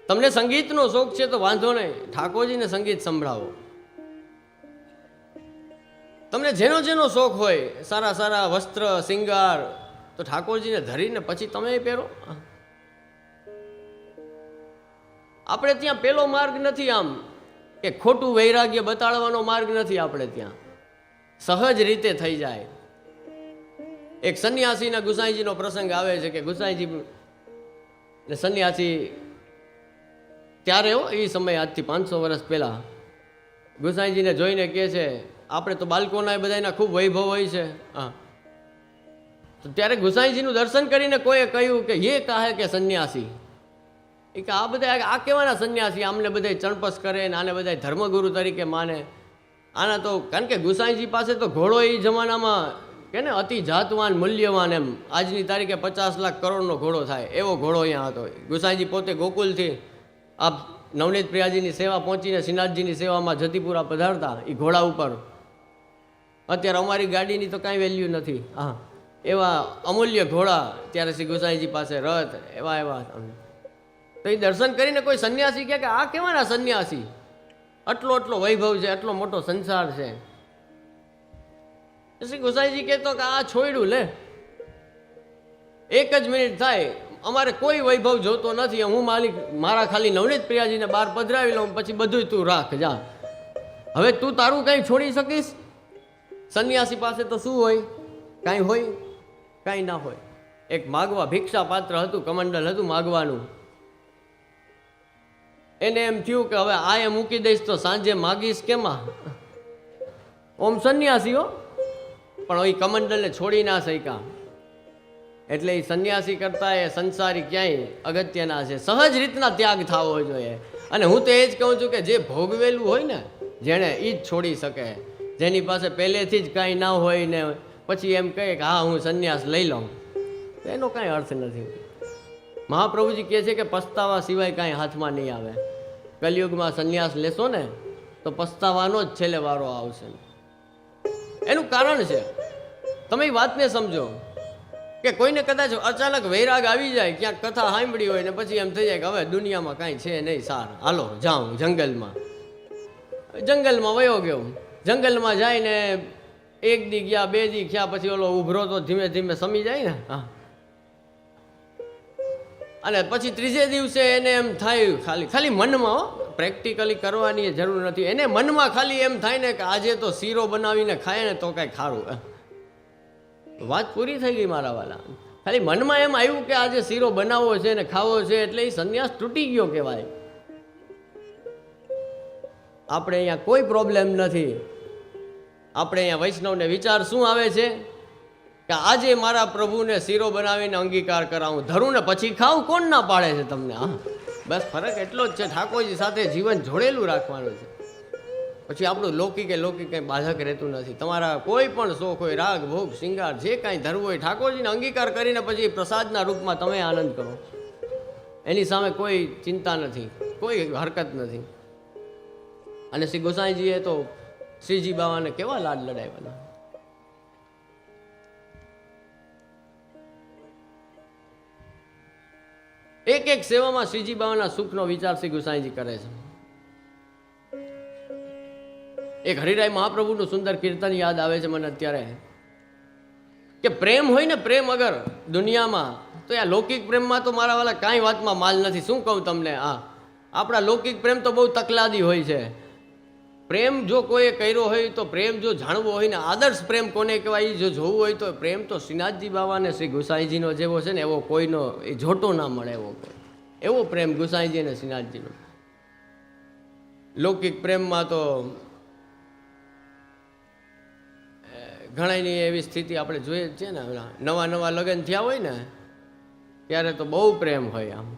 તમને સંગીતનો શોખ છે તો વાંધો નહીં, ઠાકોરજીને સંગીત સંભળાવો. તમને જેનો જેનો શોખ હોય, સારા સારા વસ્ત્ર શિંગાર, તો ઠાકોરજીને ધરીને પછી તમે પહેરો. આપણે ત્યાં પેલો માર્ગ નથી, આમ કે ખોટું વૈરાગ્ય બતાડવાનો માર્ગ નથી. આપણે ત્યાં સહજ રીતે થઈ જાય. એક સંન્યાસીના ગુસાઈજીનો પ્રસંગ આવે છે કે ગુસાઈજી ને સંન્યાસી ત્યારે એ સમય આજથી 500 વર્ષ પહેલાં ગુસાઈજીને જોઈને કહે છે, આપણે તો બાળકોના બધાના ખૂબ વૈભવ હોય છે. હા, તો ત્યારે ગુસાઈજીનું દર્શન કરીને કોઈએ કહ્યું કે એ કહે કે સંન્યાસી, એ કે આ બધા આ કેવાના સંન્યાસી, આમને બધા ચણપસ કરે ને આને બધા ધર્મગુરુ તરીકે માને. આના તો કારણ કે ગુસાઈજી પાસે તો ઘોડો એ જમાનામાં કે ને અતિ જાતવાન મૂલ્યવાન, એમ આજની તારીખે 50 લાખ કરોડનો ઘોડો થાય એવો ઘોડો અહીંયા હતો. ગુસાઈજી પોતે ગોકુલથી આ નવનીત પ્રિયાજીની સેવા પહોંચીને શ્રીનાથજીની સેવામાં જતીપુરા પધારતા એ ઘોડા ઉપર. અત્યારે અમારી ગાડીની તો કાંઈ વેલ્યુ નથી. હા, એવા અમૂલ્ય ઘોડા ત્યારે શ્રી ગુસાઈજી પાસે રથ એવા એવા. તો એ દર્શન કરીને કોઈ સંન્યાસી કહે કે આ કેવાના સંન્યાસી, આટલો વૈભવ છે, આટલો મોટો સંસાર છે. શ્રી ગુસાઈજી કહેતો કે આ છોડ્યું લે, 1 જ મિનિટ થાય, અમારે કોઈ વૈભવ જોતો નથી, હું માલિક મારા ખાલી નવનીત પ્રિયાજીને બહાર પધરાવી લઉં, પછી બધું તું રાખ જા. હવે તું તારું કંઈ છોડી શકીશ? સંન્યાસી પાસે તો શું હોય? કાંઈ હોય? કાંઈ ના હોય. એક માગવા ભિક્ષા પાત્ર હતું, કમંડલ હતું માગવાનું. એને એમ થયું કે હવે આ એ મૂકી દઈશ તો સાંજે માગીશ કેમાં? ઓમ સંન્યાસીઓ પણ એ કમંડલને છોડી ના શક્યા. એટલે એ સંન્યાસી કરતા એ સંસારી ક્યાંય અગત્યના છે. સહજ રીતના ત્યાગ થવો જોઈએ. અને હું તો એ જ કહું છું કે જે ભોગવેલું હોય ને, જેણે એ જ છોડી શકે. જેની પાસે પહેલેથી જ કાંઈ ના હોય ને પછી એમ કહે કે હા હું સંન્યાસ લઈ લઉં, તો એનો કાંઈ અર્થ નથી. મહાપ્રભુજી કહે છે કે પસ્તાવા સિવાય કાંઈ હાથમાં નહીં આવે. કલિયુગમાં સંન્યાસ લેશો ને તો પસ્તાવાનો જ છેલ્લે વારો આવશે. એનું કારણ છે, તમે એ વાતને સમજો કે કોઈને કદાચ અચાનક વૈરાગ આવી જાય, ક્યાંક કથા સાંભળી હોય ને પછી એમ થઈ જાય કે હવે દુનિયામાં કાંઈ છે નહીં, સાર હાલો જાઉં જંગલમાં વયો ગયો. જંગલમાં જઈને 1 દી ગયા, 2 દી ગયા, પછી ઓલો ઉભરો તો ધીમે ધીમે સમી જાય ને. હા, અને પછી 3જે દિવસે એને એમ થાય, ખાલી મનમાં, પ્રેક્ટિકલી કરવાની જરૂર નથી, એને મનમાં ખાલી એમ થાય ને કે આજે તો શીરો બનાવીને ખાય ને તો કાંઈ ખારું. વાત પૂરી થઈ ગઈ મારા વાલા. ખાલી મનમાં એમ આવ્યું કે આજે શીરો બનાવવો છે ને ખાવો છે, એટલે એ સંન્યાસ તૂટી ગયો કહેવાય. આપણે અહીંયા કોઈ પ્રોબ્લેમ નથી. આપણે અહીંયા વૈષ્ણવને વિચાર શું આવે છે કે આજે મારા પ્રભુને શીરો બનાવીને અંગીકાર કરાવું, ધરું ને પછી ખાવું, કોણ ના પાડે છે તમને? હા, બસ ફરક એટલો જ છે, ઠાકોરજી સાથે જીવન જોડેલું રાખવાનું છે. પછી આપણું લૌકિક કંઈ બાધક રહેતું નથી. તમારા કોઈ પણ શોખ હોય, રાગ ભોગ શિંગાર જે કાંઈ ધરવું હોય, ઠાકોરજીને અંગીકાર કરીને પછી પ્રસાદના રૂપમાં તમે આનંદ કરો. એની સામે કોઈ ચિંતા નથી, કોઈ હરકત નથી. અને શ્રી ગોસાઈજીએ તો શ્રીજી બાવાને કેવા લાડ લડાવ્યા. એક સેવામાં શ્રીજી બાવાના સુખનો વિચાર શ્રી ગુસાઈજી કરે છે. એક હરિરાય મહાપ્રભુનું સુંદર કીર્તન યાદ આવે છે મને અત્યારે, કે પ્રેમ હોય ને, પ્રેમ અગર દુનિયામાં, તો આ લૌકિક પ્રેમમાં તો મારા વાલા કાંઈ વાતમાં માલ નથી. શું કહું તમને? હા, આપણા લૌકિક પ્રેમ તો બહુ તકલાદી હોય છે. પ્રેમ જો કોઈએ કર્યો હોય તો, પ્રેમ જો જાણવો હોય ને, આદર્શ પ્રેમ કોને કહેવાય જો જોવું હોય તો, પ્રેમ તો શ્રીનાથજી બાવા અને શ્રી ગુસાઈજીનો જેવો છે ને એવો કોઈનો એ જોટો ના મળે. એવો પ્રેમ ગુસાઈજી અને શ્રીનાથજીનો. લૌકિક પ્રેમમાં તો ઘણાની એવી સ્થિતિ આપણે જોઈએ જ છે ને. નવા લગ્ન થયા હોય ને ત્યારે તો બહુ પ્રેમ હોય, આમ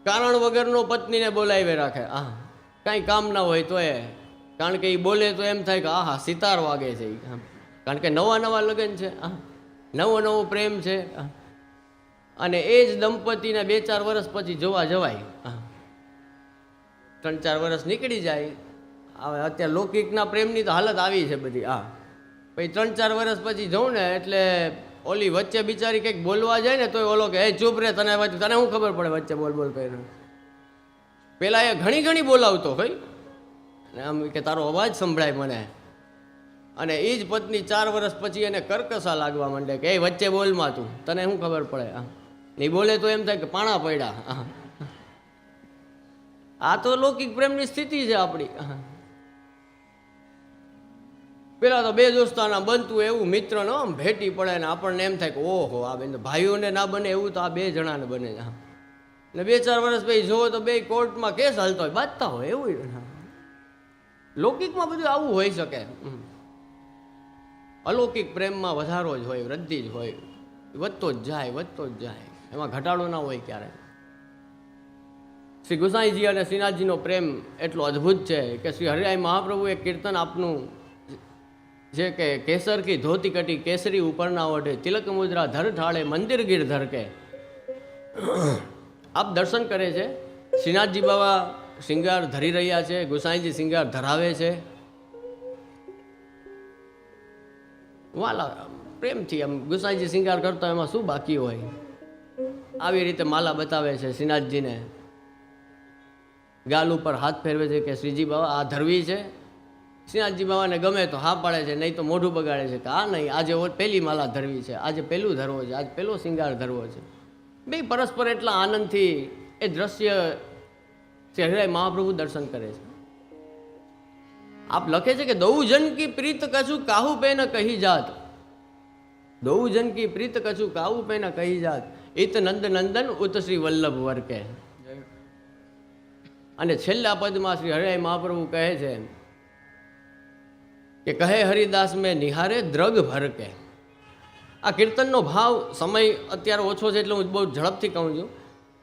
કારણ વગરનો પત્નીને બોલાવી રાખે. હા, કાંઈ કામ ના હોય તો એ, કારણ કે એ બોલે તો એમ થાય કે આહા સિતાર વાગે છે. કારણ કે નવા લગ્ન છે, નવો પ્રેમ છે. અને એ જ દંપતીને 2-4 વર્ષ પછી જોવા જવાય. 3-4 વર્ષ નીકળી જાય. હવે અત્યારે લૌકિકના પ્રેમની તો હાલત આવી છે બધી. હા, પછી 3-4 વર્ષ પછી જવું ને એટલે ઓલી વચ્ચે બિચારી કંઈક બોલવા જાય ને તોય ઓલો કે એ ચૂપ રે, તને તને શું ખબર પડે વચ્ચે બોલ બોલ કરીને. પેલા એ ઘણી ઘણી બોલાવતો કઈ ને આમ કે તારો અવાજ સંભળાય મને, અને એ જ પત્ની 4 વર્ષ પછી એને કરકસા લાગવા માંડે કે એ વચ્ચે બોલમાં તું, તને શું ખબર પડે. નહીં બોલે તો એમ થાય કે પાણા પડ્યા. આ તો લૌકિક પ્રેમની સ્થિતિ છે આપણી. પેલા તો બે દોસ્તાના બનતું એવું મિત્ર ન આમ ભેટી પડે ને આપણને એમ થાય કે ઓહો આ બેન ભાઈઓને ના બને એવું તો આ 2 જણાને બને છે. ને 2-4 વર્ષ પછી જોવો તો 2 કોર્ટમાં કેસ હાલતો હોય, બાંધતા હોય એવું. લૌકિકમાં બધું આવું હોઈ શકે. અલૌકિક પ્રેમમાં વધારો જ હોય, વૃદ્ધિ જ હોય, વધતો જ જાય વધતો જ જાય, એમાં ઘટાડો ના હોય ક્યારે. શ્રી ગુસાઈજી અને શ્રીનાથજીનો પ્રેમ એટલો અદ્ભુત છે કે શ્રી હરિરાય મહાપ્રભુ એક કીર્તન આપનું જે કે કેસર કી ધોતી કટી કેસરી ઉપરના ઓઢે તિલક મુદ્રા ધર ઠાળે મંદિર ગીર ધર કે. આપ દર્શન કરે છે, શ્રીનાથજી બાબા શિંગાર ધરી રહ્યા છે, ગુસાઈજી શિંગાર ધરાવે છે. વાલા પ્રેમથી આમ ગુસાઈજી શિંગાર કરતા એમાં શું બાકી હોય. આવી રીતે માલા બતાવે છે શ્રીનાથજીને, ગાલ ઉપર હાથ ફેરવે છે કે શ્રીજી બાબા આ ધરવી છે. શ્રીનાથજી બાબાને ગમે તો હા પાડે છે, નહીં તો મોઢું બગાડે છે કે આ નહીં, આજે પહેલી માલા ધરવી છે, આજે પહેલું ધરવો છે, આજે પહેલો શિંગાર ધરવો છે. બે પરસ્પર એટલા આનંદથી એ દ્રશ્ય શ્રી હરિરાય મહાપ્રભુ દર્શન કરે છે. આપ લખે છે કે દૌ જન કી પ્રીત કછું કાહુ પે ન કહી જાત, દૌ જન કી પ્રીત કછું કાહુ પે ન કહી જાત, ઇત નંદ નંદન ઉત શ્રી વલ્લભ વર્કે. અને છેલ્લા પદમાં શ્રી હરિરાય મહાપ્રભુ કહે છે કે કહે હરિદાસ મેં નિહારે દ્રગ ભર કે. આ કીર્તનનો ભાવ, સમય અત્યારે ઓછો છે એટલે હું બહુ ઝડપથી કહું છું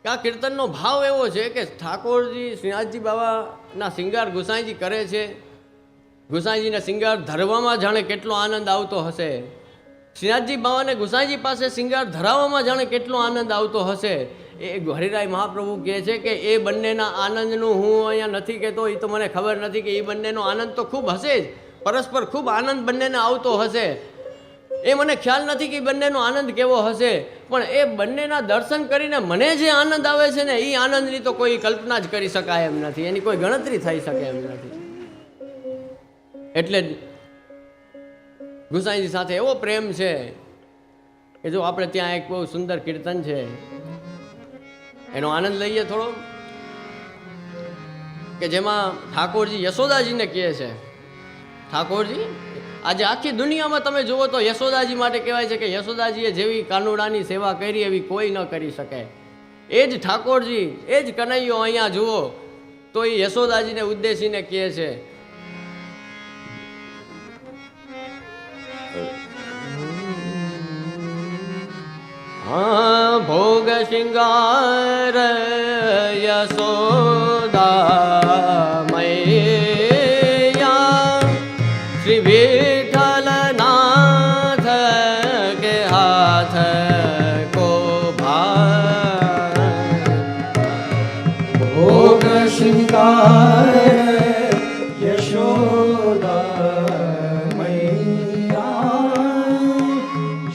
કે આ કીર્તનનો ભાવ એવો છે કે ઠાકોરજી શ્રીનાથજી બાબાના શિંગાર ગુસાઈજી કરે છે, ગુસાઈજીના શિંગાર ધરવામાં જાણે કેટલો આનંદ આવતો હશે, શ્રીનાથજી બાબાને ગુસાઈજી પાસે શિંગાર ધરાવવામાં જાણે કેટલો આનંદ આવતો હશે. એ હરિરાય મહાપ્રભુ કહે છે કે એ બંનેના આનંદનું હું અહીંયા નથી કહેતો, એ તો મને ખબર નથી કે એ બંનેનો આનંદ તો ખૂબ હશે જ, પરસ્પર ખૂબ આનંદ બંનેને આવતો હશે. એ મને ખ્યાલ નથી કે બંનેનો આનંદ કેવો હશે, પણ એ બંનેના દર્શન કરીને મને જે આનંદ આવે છે ને એ આનંદની તો કોઈ કલ્પના જ કરી શકાય એમ નથી, એની કોઈ ગણતરી થઈ શકે એમ નથી. એટલે ગુસાઈજી સાથે એવો પ્રેમ છે કે જો આપણે ત્યાં એક બહુ સુંદર કીર્તન છે એનો આનંદ લઈએ થોડો, કે જેમાં ઠાકોરજી યશોદાજીને કહે છે, ઠાકોરજી આજે આખી દુનિયામાં તમે જુઓ તો યશોદાજી માટે કહેવાય છે કે યશોદાજીએ જેવી કાનુડાની સેવા કરી એવી કોઈ ન કરી શકે. એ જ ઠાકોરજી, એ જ કનૈયો અહીંયા જુઓ તો એ યશોદાજીને ઉદ્દેશીને કહે છે હા ભોગ શિંગાર યશોદા મૈયા શ્રી વિઠ્ઠલનાથ કે હાથ કો ભાર. ભોગ શિંગાર યશોદા મૈયા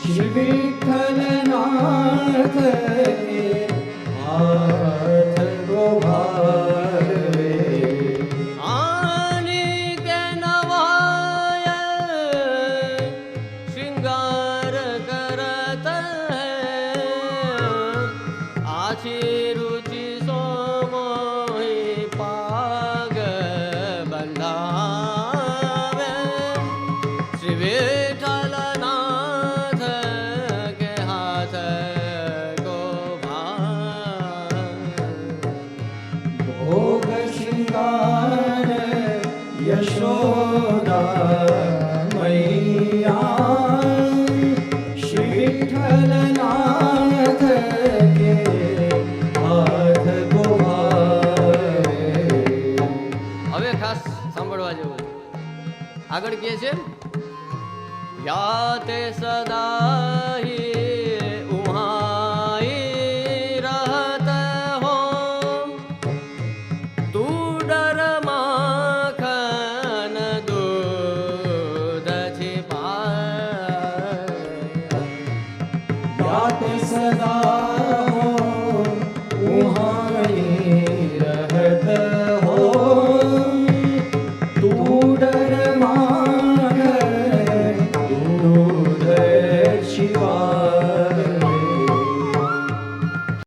શ્રી વિઠ્ઠલનાથ કે હાથ કો ભાર. આની કે નવાય શૃંગાર કરત હૈ આછી રુચિ સોમોહી પાગ બંધાવે શ્રી વિઠ્ઠલનાથ કે હાથ કો ભાર. ભોગ શિંગાર યશોદા મૈયા શ્રી વિઠ્ઠલનાથ કે હાથ કો ભાર. હવે ખાસ સાંભળવા જેવું આગળ કહે છે યાતે